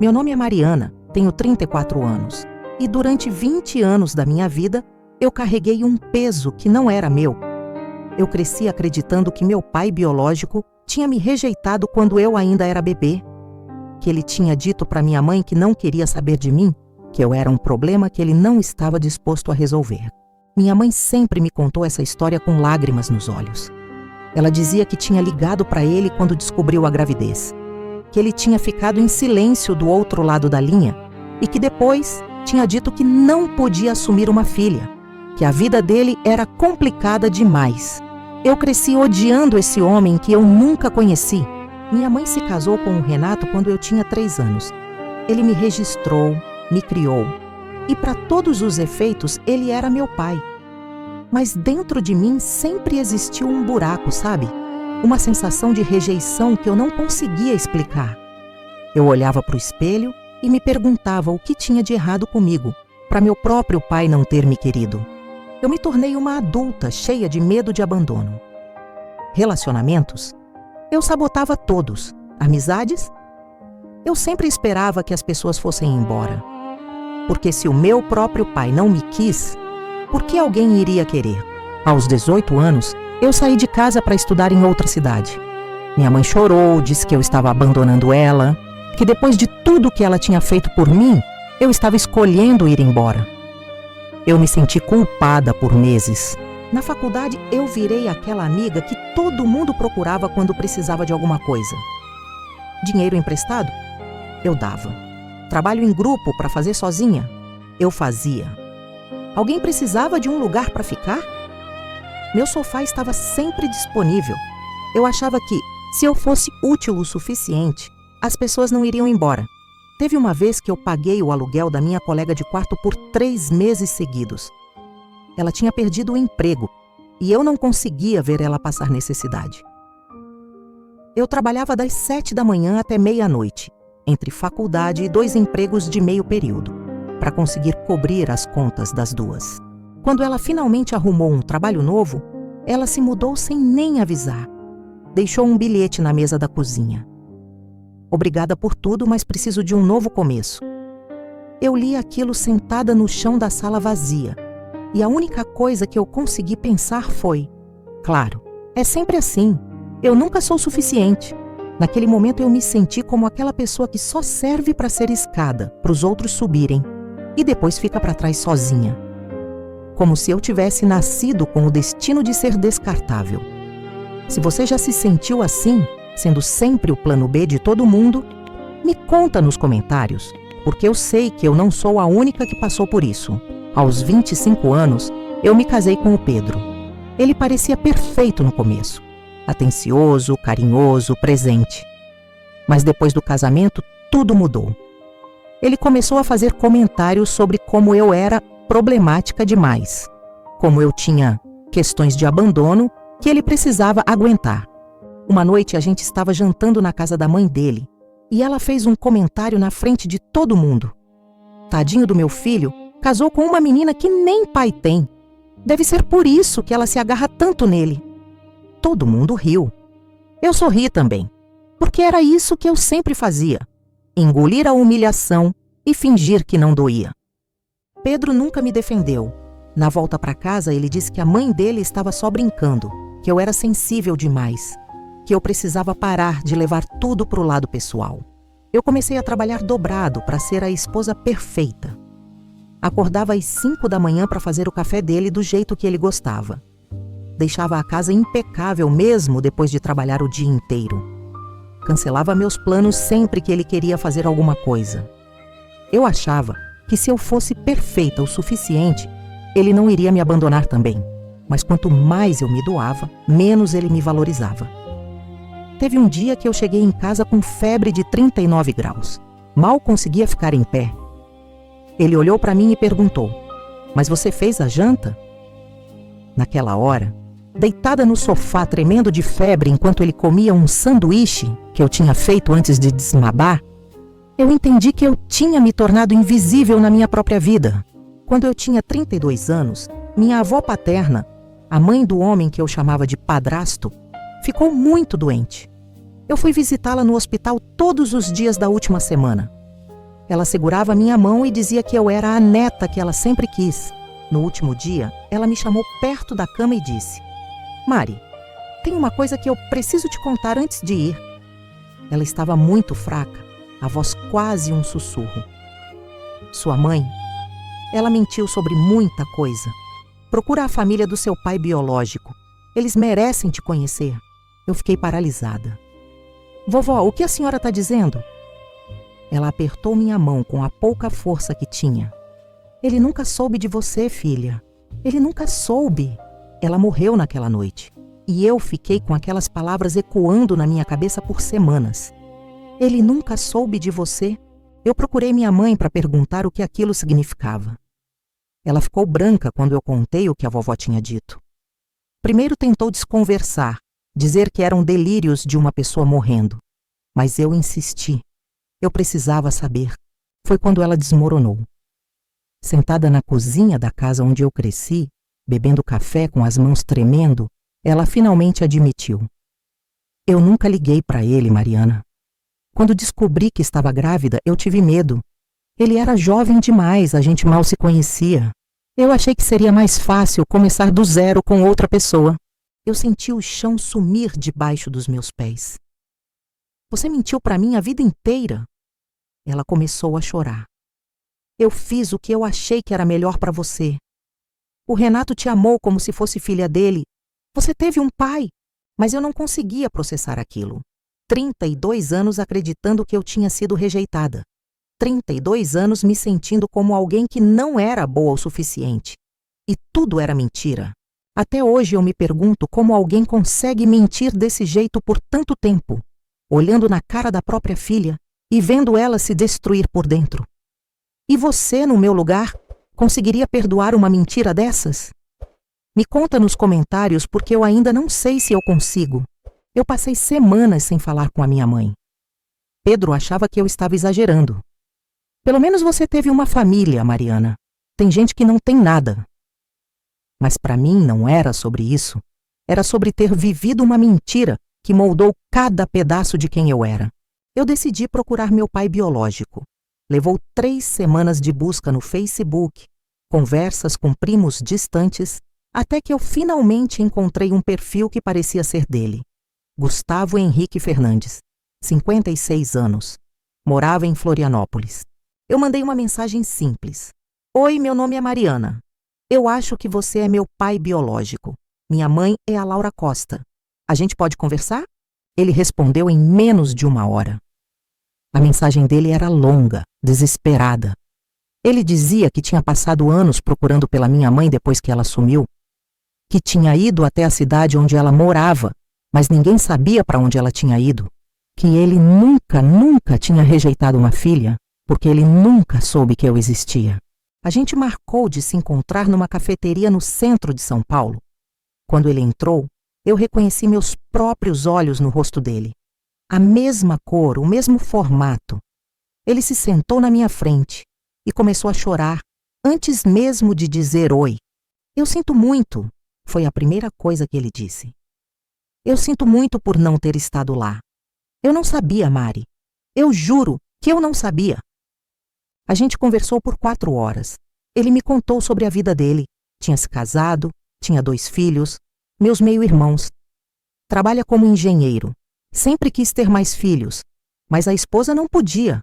Meu nome é Mariana, tenho 34 anos e durante 20 anos da minha vida eu carreguei um peso que não era meu. Eu cresci acreditando que meu pai biológico tinha me rejeitado quando eu ainda era bebê, que ele tinha dito para minha mãe que não queria saber de mim, que eu era um problema que ele não estava disposto a resolver. Minha mãe sempre me contou essa história com lágrimas nos olhos. Ela dizia que tinha ligado para ele quando descobriu a gravidez, que ele tinha ficado em silêncio do outro lado da linha e que depois tinha dito que não podia assumir uma filha, que a vida dele era complicada demais. Eu cresci odiando esse homem que eu nunca conheci. Minha mãe se casou com o Renato quando eu tinha 3 anos. Ele me registrou, me criou. E para todos os efeitos, ele era meu pai. Mas dentro de mim sempre existiu um buraco, sabe? Uma sensação de rejeição que eu não conseguia explicar. Eu olhava para o espelho e me perguntava o que tinha de errado comigo, para meu próprio pai não ter me querido. Eu me tornei uma adulta cheia de medo de abandono. Relacionamentos? Eu sabotava todos. Amizades? Eu sempre esperava que as pessoas fossem embora. Porque se o meu próprio pai não me quis, por que alguém iria querer? Aos 18 anos, eu saí de casa para estudar em outra cidade. Minha mãe chorou, disse que eu estava abandonando ela, que depois de tudo que ela tinha feito por mim, eu estava escolhendo ir embora. Eu me senti culpada por meses. Na faculdade, eu virei aquela amiga que todo mundo procurava quando precisava de alguma coisa. Dinheiro emprestado? Eu dava. Trabalho em grupo para fazer sozinha? Eu fazia. Alguém precisava de um lugar para ficar? Meu sofá estava sempre disponível. Eu achava que, se eu fosse útil o suficiente, as pessoas não iriam embora. Teve uma vez que eu paguei o aluguel da minha colega de quarto por 3 meses seguidos. Ela tinha perdido o emprego e eu não conseguia ver ela passar necessidade. Eu trabalhava das 7 da manhã até meia-noite, entre faculdade e 2 empregos de meio período, para conseguir cobrir as contas das 2. Quando ela finalmente arrumou um trabalho novo, ela se mudou sem nem avisar. Deixou um bilhete na mesa da cozinha. Obrigada por tudo, mas preciso de um novo começo. Eu li aquilo sentada no chão da sala vazia, e a única coisa que eu consegui pensar foi: claro, é sempre assim, eu nunca sou suficiente. Naquele momento eu me senti como aquela pessoa que só serve para ser escada, para os outros subirem, e depois fica para trás sozinha. Como se eu tivesse nascido com o destino de ser descartável. Se você já se sentiu assim, sendo sempre o plano B de todo mundo, me conta nos comentários, porque eu sei que eu não sou a única que passou por isso. Aos 25 anos, eu me casei com o Pedro. Ele parecia perfeito no começo. Atencioso, carinhoso, presente. Mas depois do casamento, tudo mudou. Ele começou a fazer comentários sobre como eu era problemática demais. Como eu tinha questões de abandono que ele precisava aguentar. Uma noite a gente estava jantando na casa da mãe dele e ela fez um comentário na frente de todo mundo. Tadinho do meu filho, casou com uma menina que nem pai tem. Deve ser por isso que ela se agarra tanto nele. Todo mundo riu. Eu sorri também, porque era isso que eu sempre fazia: engolir a humilhação e fingir que não doía. Pedro nunca me defendeu. Na volta para casa, ele disse que a mãe dele estava só brincando, que eu era sensível demais, que eu precisava parar de levar tudo para o lado pessoal. Eu comecei a trabalhar dobrado para ser a esposa perfeita. Acordava às 5 da manhã para fazer o café dele do jeito que ele gostava. Deixava a casa impecável mesmo depois de trabalhar o dia inteiro. Cancelava meus planos sempre que ele queria fazer alguma coisa. Eu achava que se eu fosse perfeita o suficiente, ele não iria me abandonar também. Mas quanto mais eu me doava, menos ele me valorizava. Teve um dia que eu cheguei em casa com febre de 39 graus. Mal conseguia ficar em pé. Ele olhou para mim e perguntou: "Mas você fez a janta?" Naquela hora, deitada no sofá tremendo de febre enquanto ele comia um sanduíche que eu tinha feito antes de desmabar, eu entendi que eu tinha me tornado invisível na minha própria vida. Quando eu tinha 32 anos, minha avó paterna, a mãe do homem que eu chamava de padrasto, ficou muito doente. Eu fui visitá-la no hospital todos os dias da última semana. Ela segurava minha mão e dizia que eu era a neta que ela sempre quis. No último dia, ela me chamou perto da cama e disse: Mari, tem uma coisa que eu preciso te contar antes de ir. Ela estava muito fraca, a voz quase um sussurro. Sua mãe, ela mentiu sobre muita coisa. Procura a família do seu pai biológico. Eles merecem te conhecer. Eu fiquei paralisada. Vovó, o que a senhora está dizendo? Ela apertou minha mão com a pouca força que tinha. Ele nunca soube de você, filha. Ele nunca soube. Ela morreu naquela noite. E eu fiquei com aquelas palavras ecoando na minha cabeça por semanas. Ele nunca soube de você. Eu procurei minha mãe para perguntar o que aquilo significava. Ela ficou branca quando eu contei o que a vovó tinha dito. Primeiro tentou desconversar, dizer que eram delírios de uma pessoa morrendo. Mas eu insisti. Eu precisava saber. Foi quando ela desmoronou. Sentada na cozinha da casa onde eu cresci, bebendo café com as mãos tremendo, ela finalmente admitiu. Eu nunca liguei para ele, Mariana. Quando descobri que estava grávida, eu tive medo. Ele era jovem demais, a gente mal se conhecia. Eu achei que seria mais fácil começar do zero com outra pessoa. Eu senti o chão sumir debaixo dos meus pés. Você mentiu para mim a vida inteira. Ela começou a chorar. Eu fiz o que eu achei que era melhor para você. O Renato te amou como se fosse filha dele. Você teve um pai, mas eu não conseguia processar aquilo. 32 anos acreditando que eu tinha sido rejeitada. 32 anos me sentindo como alguém que não era boa o suficiente. E tudo era mentira. Até hoje eu me pergunto como alguém consegue mentir desse jeito por tanto tempo, olhando na cara da própria filha e vendo ela se destruir por dentro. E você, no meu lugar, conseguiria perdoar uma mentira dessas? Me conta nos comentários porque eu ainda não sei se eu consigo. Eu passei semanas sem falar com a minha mãe. Pedro achava que eu estava exagerando. Pelo menos você teve uma família, Mariana. Tem gente que não tem nada. Mas para mim não era sobre isso. Era sobre ter vivido uma mentira que moldou cada pedaço de quem eu era. Eu decidi procurar meu pai biológico. Levou 3 semanas de busca no Facebook, conversas com primos distantes, até que eu finalmente encontrei um perfil que parecia ser dele. Gustavo Henrique Fernandes, 56 anos. Morava em Florianópolis. Eu mandei uma mensagem simples. Oi, meu nome é Mariana. Eu acho que você é meu pai biológico. Minha mãe é a Laura Costa. A gente pode conversar? Ele respondeu em menos de 1 hora. A mensagem dele era longa, desesperada. Ele dizia que tinha passado anos procurando pela minha mãe depois que ela sumiu, que tinha ido até a cidade onde ela morava, mas ninguém sabia para onde ela tinha ido, que ele nunca tinha rejeitado uma filha, porque ele nunca soube que eu existia. A gente marcou de se encontrar numa cafeteria no centro de São Paulo. Quando ele entrou, eu reconheci meus próprios olhos no rosto dele. A mesma cor, o mesmo formato. Ele se sentou na minha frente e começou a chorar, antes mesmo de dizer oi. Eu sinto muito, foi a primeira coisa que ele disse. Eu sinto muito por não ter estado lá. Eu não sabia, Mari. Eu juro que eu não sabia. A gente conversou por 4 horas. Ele me contou sobre a vida dele. Tinha se casado, tinha 2 filhos, meus meio-irmãos. Trabalha como engenheiro. Sempre quis ter mais filhos, mas a esposa não podia.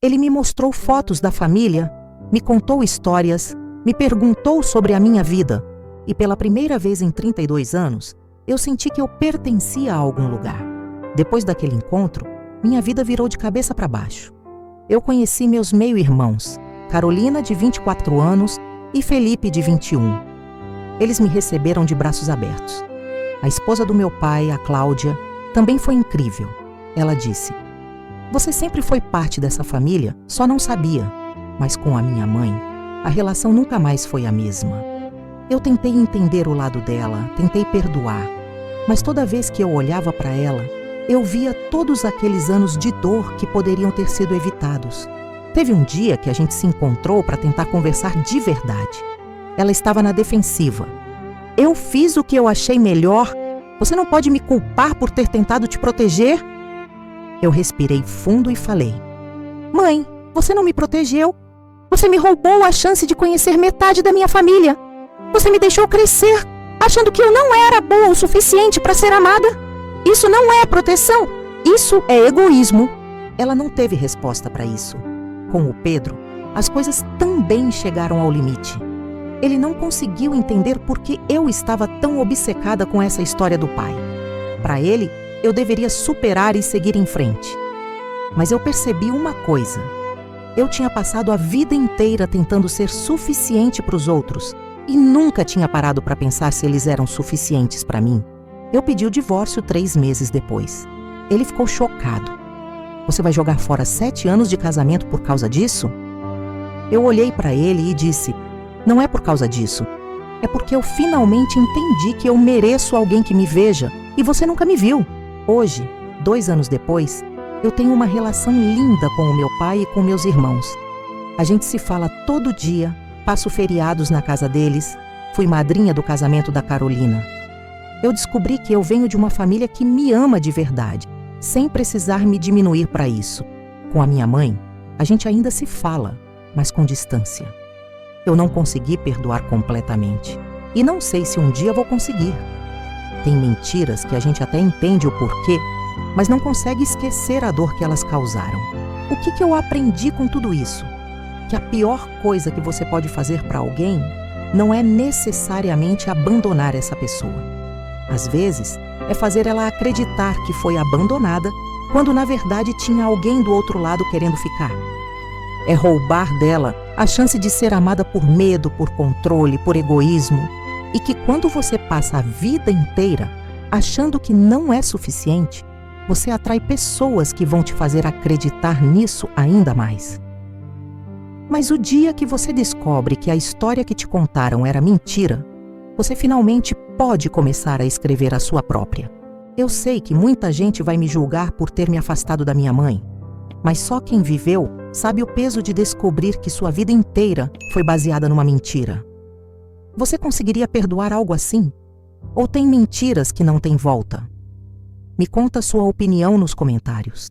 Ele me mostrou fotos da família, me contou histórias, me perguntou sobre a minha vida. E pela primeira vez em 32 anos, eu senti que eu pertencia a algum lugar. Depois daquele encontro, minha vida virou de cabeça para baixo. Eu conheci meus meio-irmãos, Carolina, de 24 anos, e Felipe, de 21. Eles me receberam de braços abertos. A esposa do meu pai, a Cláudia, também foi incrível. Ela disse: você sempre foi parte dessa família, só não sabia. Mas com a minha mãe, a relação nunca mais foi a mesma. Eu tentei entender o lado dela, tentei perdoar. Mas toda vez que eu olhava para ela, eu via todos aqueles anos de dor que poderiam ter sido evitados. Teve um dia que a gente se encontrou para tentar conversar de verdade. Ela estava na defensiva. Eu fiz o que eu achei melhor. Você não pode me culpar por ter tentado te proteger? Eu respirei fundo e falei: mãe, Você não me protegeu. Você me roubou a chance de conhecer metade da minha família. Você me deixou crescer, achando que eu não era boa o suficiente para ser amada. Isso não é proteção. Isso é egoísmo. Ela não teve resposta para isso. Com o Pedro, as coisas também chegaram ao limite. Ele não conseguiu entender por que eu estava tão obcecada com essa história do pai. Para ele, eu deveria superar e seguir em frente. Mas eu percebi uma coisa. Eu tinha passado a vida inteira tentando ser suficiente para os outros e nunca tinha parado para pensar se eles eram suficientes para mim. Eu pedi o divórcio 3 meses depois. Ele ficou chocado. Você vai jogar fora 7 anos de casamento por causa disso? Eu olhei para ele e disse, não é por causa disso. É porque eu finalmente entendi que eu mereço alguém que me veja e você nunca me viu. Hoje, 2 anos depois, eu tenho uma relação linda com o meu pai e com meus irmãos. A gente se fala todo dia, passo feriados na casa deles, fui madrinha do casamento da Carolina. Eu descobri que eu venho de uma família que me ama de verdade, sem precisar me diminuir para isso. Com a minha mãe, a gente ainda se fala, mas com distância. Eu não consegui perdoar completamente. E não sei se um dia vou conseguir. Tem mentiras que a gente até entende o porquê, mas não consegue esquecer a dor que elas causaram. O que eu aprendi com tudo isso? Que a pior coisa que você pode fazer para alguém não é necessariamente abandonar essa pessoa. Às vezes, é fazer ela acreditar que foi abandonada, quando na verdade tinha alguém do outro lado querendo ficar. É roubar dela a chance de ser amada por medo, por controle, por egoísmo, e que quando você passa a vida inteira achando que não é suficiente, você atrai pessoas que vão te fazer acreditar nisso ainda mais. Mas o dia que você descobre que a história que te contaram era mentira, você finalmente pode começar a escrever a sua própria. Eu sei que muita gente vai me julgar por ter me afastado da minha mãe, mas só quem viveu sabe o peso de descobrir que sua vida inteira foi baseada numa mentira. Você conseguiria perdoar algo assim? Ou tem mentiras que não têm volta? Me conta sua opinião nos comentários.